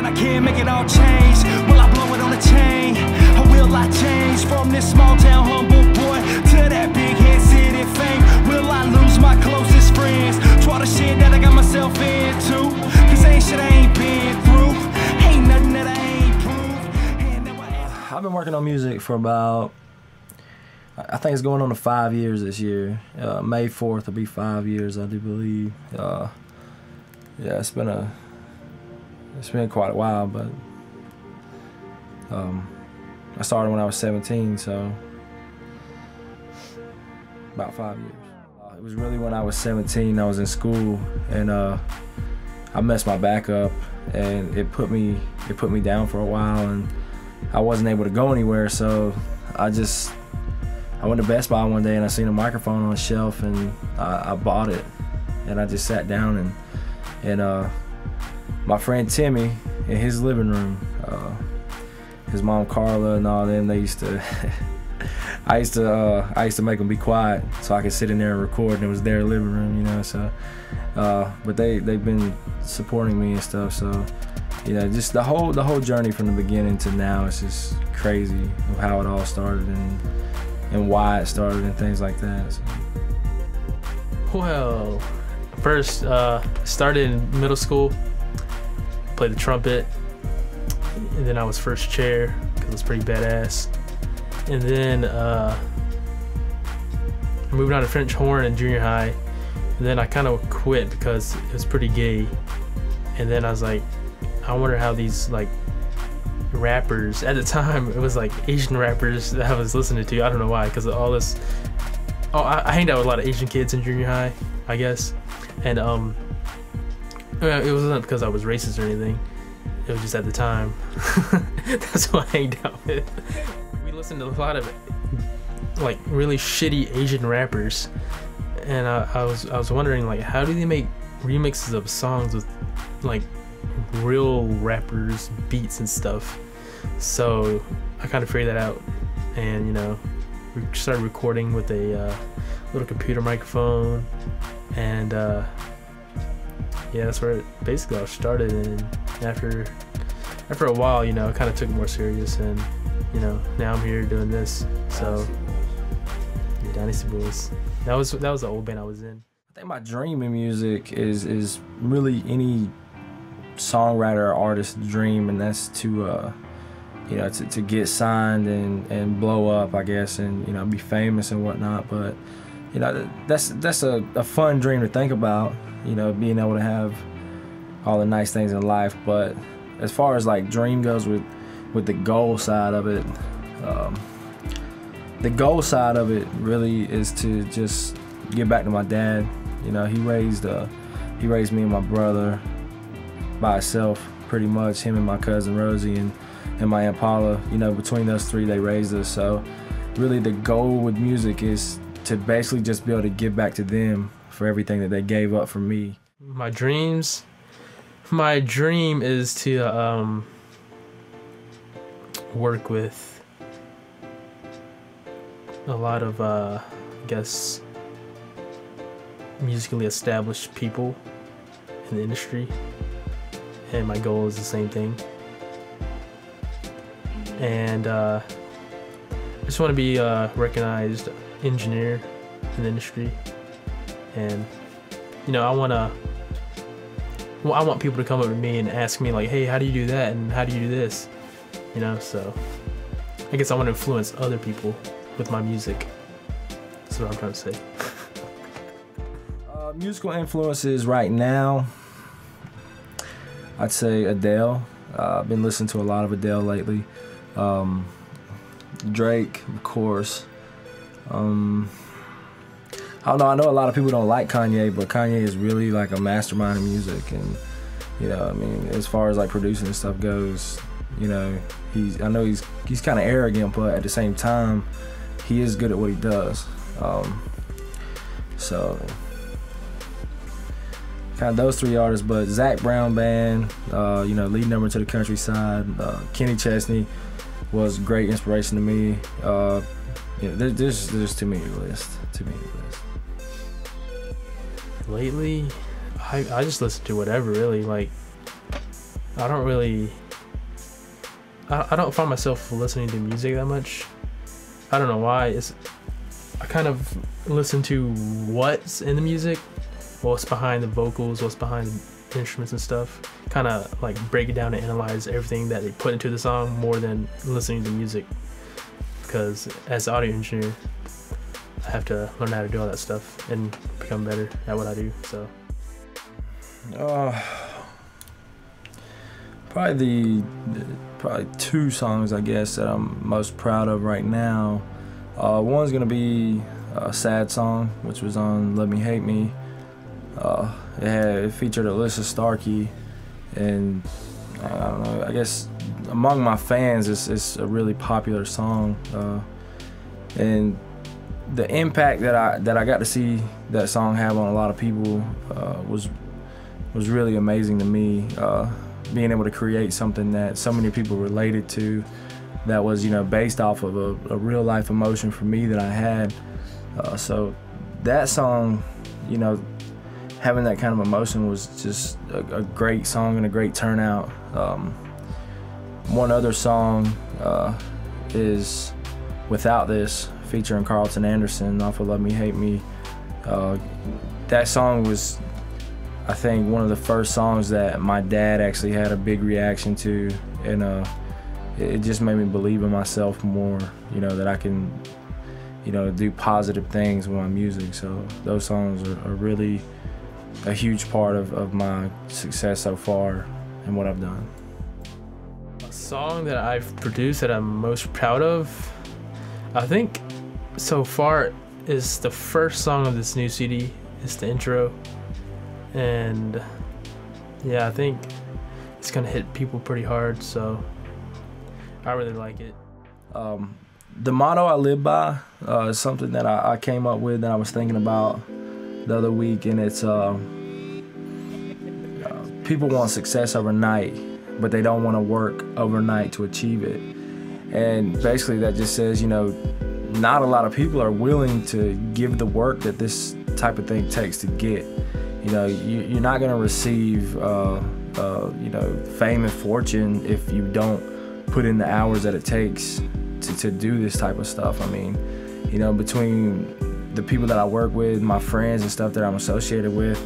when I can make it all change? Will I blow it on the chain? Or will I change from this small town humble boy to that big head city fame? Will I lose my closest friends to all the shit that I got myself into? Cause ain't shit I ain't been through, ain't nothing that I ain't proved. I've been working on music for about, I think it's going on to 5 years this year. May 4th will be 5 years, I do believe. Yeah, it's been quite a while, but I started when I was 17, so about 5 years. It was really when I was 17, I was in school, and I messed my back up, and it put me down for a while, and I wasn't able to go anywhere, so I went to Best Buy one day and I seen a microphone on a shelf, and I bought it, and I just sat down, and my friend Timmy, in his living room, his mom Carla and all them, they used to I used to make them be quiet so I could sit in there and record, and it was their living room, you know. So but they've been supporting me and stuff, so you know, just the whole journey from the beginning to now is just crazy of how it all started and why it started and things like that. So. Well, first started in middle school, played the trumpet, and then I was first chair because it was pretty badass. And then I moved on to French horn in junior high, and then I kind of quit because it was pretty gay. And then I was like, I wonder how these like rappers, at the time it was like Asian rappers that I was listening to, I don't know why, because of all this. I hanged out with a lot of Asian kids in junior high, I guess, and it wasn't because I was racist or anything, it was just at the time. That's who I hanged out with. We listened to a lot of like really shitty Asian rappers, and I was wondering, like, how do they make remixes of songs with like real rappers, beats and stuff? So I kind of figured that out, and you know, we started recording with a little computer microphone, and yeah, that's where it basically all started. And after a while, you know, it kind of took it more serious, and you know, now I'm here doing this. So yeah, Dynasty Boys. That was the old band I was in. I think my dream in music is really any songwriter or artist's dream, and that's to you know, to get signed and blow up, I guess, and you know, be famous and whatnot. But you know, that's a fun dream to think about, you know, being able to have all the nice things in life. But as far as like dream goes with the goal side of it, the goal side of it really is to just get back to my dad. You know, he raised me and my brother by himself, pretty much, him and my cousin Rosie and my Aunt Paula. You know, between those three, they raised us. So really the goal with music is to basically just be able to give back to them for everything that they gave up for me. My dream is to work with a lot of I guess musically established people in the industry, and my goal is the same thing. And I just want to be a recognized engineer in the industry, and you know, I want people to come up to me and ask me like, hey, how do you do that, and how do you do this, you know? So I guess I want to influence other people with my music. That's what I'm trying to say. Musical influences right now, I'd say Adele. I've been listening to a lot of Adele lately. Drake, of course. I don't know, I know a lot of people don't like Kanye, but Kanye is really like a mastermind in music, and you know, I mean, as far as like producing and stuff goes, you know, I know he's kind of arrogant, but at the same time, he is good at what he does. So kind of those three artists. But Zac Brown Band, you know, lead number to the countryside. Kenny Chesney was a great inspiration to me. You know, there's too many to list. Lately, I just listen to whatever, really. Like, I don't really, I don't find myself listening to music that much. I don't know why. I kind of listen to what's in the music, what's behind the vocals, what's behind the instruments and stuff. Kind of like break it down and analyze everything that they put into the song more than listening to music. Because as an audio engineer, I have to learn how to do all that stuff and become better at what I do. So, probably two songs, I guess, that I'm most proud of right now. One's gonna be a sad song, which was on "Love Me Hate Me." It featured Alyssa Starkey, and I don't know, I guess among my fans, it's a really popular song, and the impact that I got to see that song have on a lot of people was really amazing to me. Being able to create something that so many people related to, that was, you know, based off of a real life emotion for me that I had. So that song, you know, having that kind of emotion was just a great song and a great turnout. One other song is Without This, featuring Carlton Anderson off of "Love Me Hate Me." That song was, I think, one of the first songs that my dad actually had a big reaction to, and it just made me believe in myself more, you know, that I can, you know, do positive things with my music. So those songs are really a huge part of my success so far and what I've done. A song that I've produced that I'm most proud of, I think so far, is the first song of this new CD. It's the intro. And yeah, I think it's gonna hit people pretty hard, so I really like it. The motto I live by is something that I came up with, that I was thinking about the other week, and it's people want success overnight, but they don't want to work overnight to achieve it. And basically that just says, you know, not a lot of people are willing to give the work that this type of thing takes to get. You know, you're not going to receive, you know, fame and fortune if you don't put in the hours that it takes to do this type of stuff. I mean, you know, between the people that I work with, my friends and stuff that I'm associated with,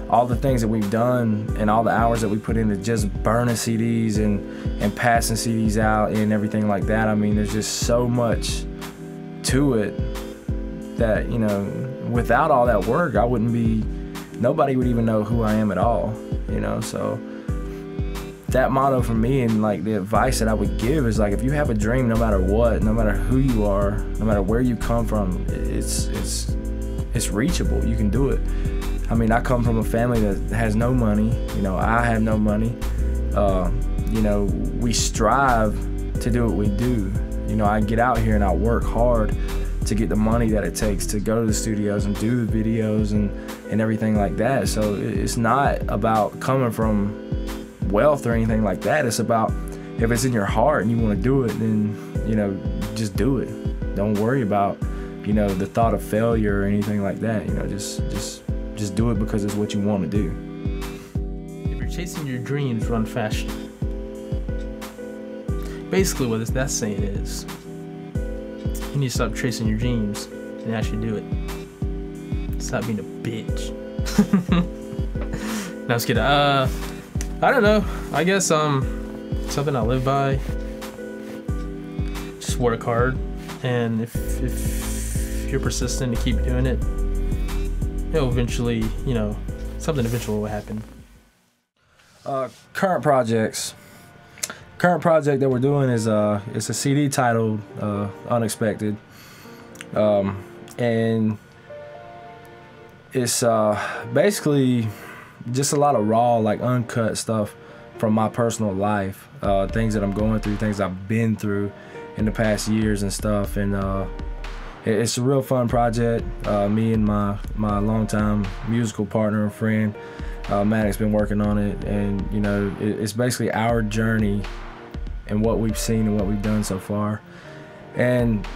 all the things that we've done and all the hours that we put into just burning CDs and passing CDs out and everything like that. I mean, there's just so much to it that, you know, without all that work, nobody would even know who I am at all, you know. So that motto for me, and like the advice that I would give, is like, if you have a dream, no matter what, no matter who you are, no matter where you come from, it's reachable. You can do it. I mean, I come from a family that has no money. You know, I have no money. You know, we strive to do what we do. You know, I get out here and I work hard to get the money that it takes to go to the studios and do the videos and everything like that. So it's not about coming from wealth or anything like that. It's about, if it's in your heart and you want to do it, then, you know, just do it. Don't worry about, you know, the thought of failure or anything like that. You know, just do it because it's what you want to do. If you're chasing your dreams, run faster. Basically what that saying is, you need to stop chasing your dreams and actually do it. Stop being a bitch. No, I was kidding. I don't know. I guess something I live by. Just work hard, and if you're persistent to keep doing it, it'll eventually, you know, something eventually will happen. Current projects. Current project that we're doing is it's a CD titled Unexpected, and it's basically just a lot of raw, like uncut stuff from my personal life, things that I'm going through, things I've been through in the past years and stuff. And it's a real fun project. Me and my longtime musical partner and friend, Maddox, been working on it, and you know, it's basically our journey and what we've seen and what we've done so far. And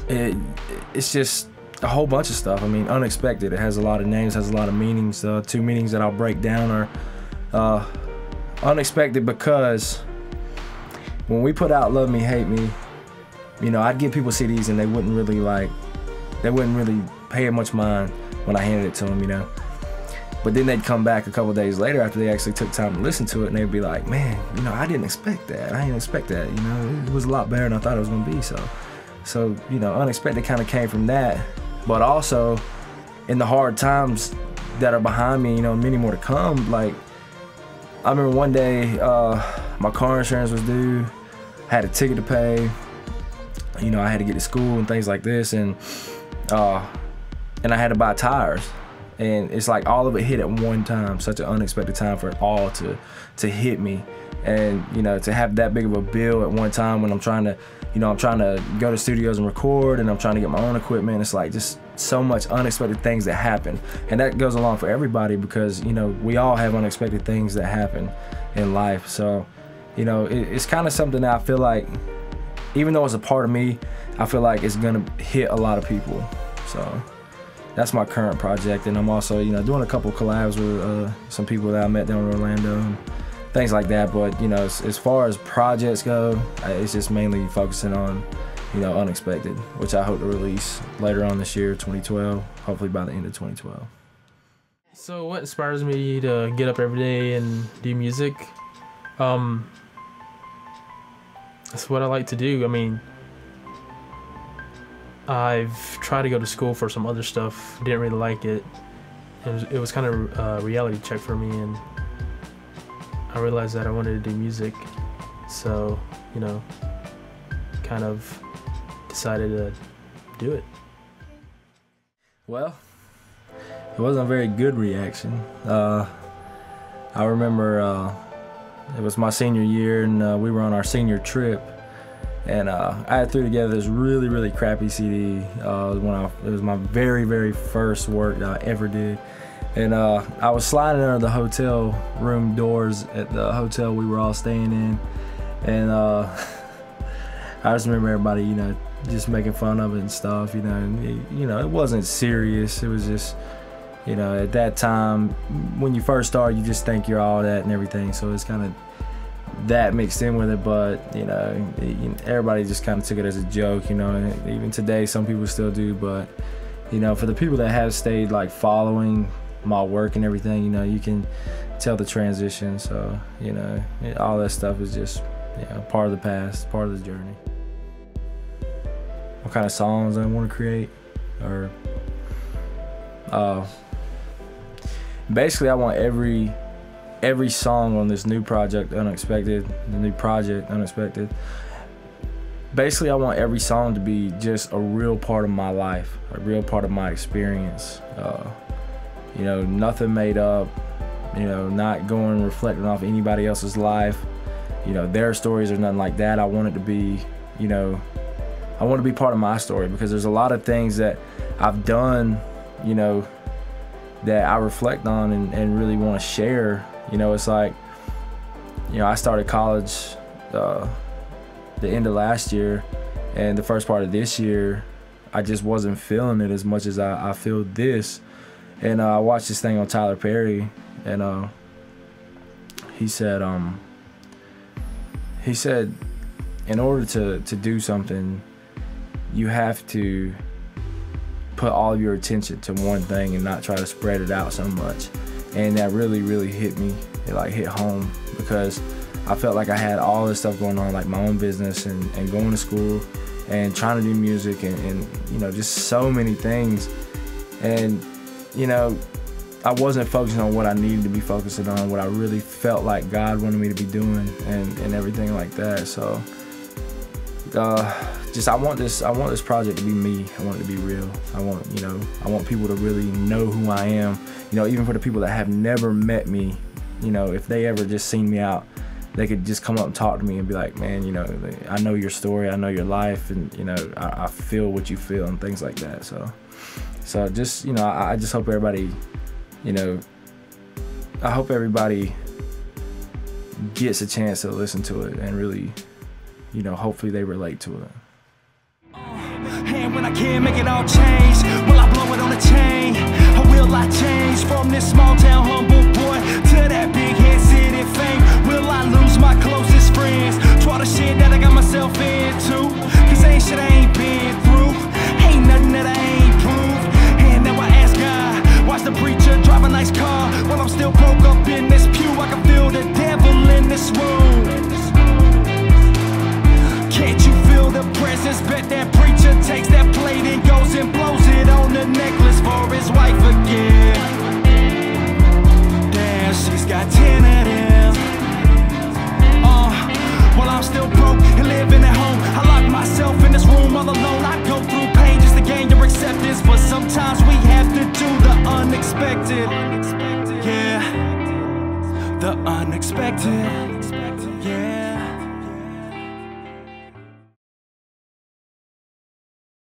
it's just a whole bunch of stuff. I mean, unexpected. It has a lot of names, has a lot of meanings. Two meanings that I'll break down are Unexpected because when we put out Love Me, Hate Me, you know, I'd give people CDs and they wouldn't really pay much mind when I handed it to them, you know. But then they'd come back a couple days later after they actually took time to listen to it, and they'd be like, man, you know, I didn't expect that. I didn't expect that, you know. It was a lot better than I thought it was gonna be. So you know, Unexpected kind of came from that. But also, in the hard times that are behind me, you know, many more to come. Like, I remember one day, my car insurance was due. I had a ticket to pay. You know, I had to get to school and things like this, and I had to buy tires. And it's like all of it hit at one time, such an unexpected time for it all to hit me. And, you know, to have that big of a bill at one time when I'm trying to go to studios and record, and I'm trying to get my own equipment. It's like just so much unexpected things that happen. And that goes along for everybody because, you know, we all have unexpected things that happen in life. So, you know, it's kind of something that I feel like, even though it's a part of me, I feel like it's gonna hit a lot of people. So that's my current project, and I'm also, you know, doing a couple collabs with some people that I met down in Orlando and things like that. But, you know, as far as projects go, it's just mainly focusing on, you know, Unexpected, which I hope to release later on this year, 2012, hopefully by the end of 2012. So what inspires me to get up every day and do music? That's what I like to do. I mean, I've tried to go to school for some other stuff, didn't really like it. It was kind of a reality check for me, and I realized that I wanted to do music. So, you know, kind of decided to do it. Well, it wasn't a very good reaction. I remember it was my senior year, and we were on our senior trip. And I threw together this really, really crappy CD. It was my very, very first work that I ever did. And I was sliding under the hotel room doors at the hotel we were all staying in. And I just remember everybody, you know, just making fun of it and stuff, you know. And it wasn't serious. It was just, you know, at that time, when you first start, you just think you're all that and everything. So it's kind of that mixed in with it, but you know, everybody just kind of took it as a joke, you know. And even today some people still do, but you know, for the people that have stayed like following my work and everything, you know, you can tell the transition. So you know, all that stuff is just, you know, part of the past, part of the journey. What kind of songs I want to create, or basically I want every song on this new project, Unexpected, basically I want every song to be just a real part of my life, a real part of my experience. You know, nothing made up, you know, not going reflecting off anybody else's life, you know, their stories or nothing like that. I want it to be, you know, I want to be part of my story, because there's a lot of things that I've done, you know, that I reflect on and really want to share. You know, it's like, you know, I started college the end of last year, and the first part of this year, I just wasn't feeling it as much as I feel this. And I watched this thing on Tyler Perry, and he said in order to do something, you have to put all of your attention to one thing and not try to spread it out so much. And that really, really hit me. It like hit home, because I felt like I had all this stuff going on, like my own business and going to school and trying to do music and you know, just so many things. And you know, I wasn't focusing on what I needed to be focusing on, what I really felt like God wanted me to be doing, and everything like that. So just I want this project to be me. I want it to be real. I want people to really know who I am. You know, even for the people that have never met me, you know, if they ever just seen me out, they could just come up and talk to me and be like, man, you know, I know your story, I know your life, and you know, I feel what you feel and things like that. So just, you know, I just hope everybody, you know, I hope everybody gets a chance to listen to it and really, you know, hopefully they relate to it. And when I can't make it all change, will I blow it on a chain? Or will I change from this small town humble boy to that big head city fame? Will I lose my closest friends? To all the shit that I got myself into? Cause ain't shit I ain't been through, ain't nothing that I ain't proved. And now I ask God, why's the preacher drive a nice car while I'm still broke up in this pew? I can feel the devil in this room. Can't you feel the presence? Bet that preacher takes that plate and goes and blows it on the necklace for his wife again. Damn, she's got 10 of them. While I'm still broke and living at home, I lock myself in this room all alone. I go through pain just to gain your acceptance, but sometimes we have to do the unexpected. Yeah, the unexpected. Yeah.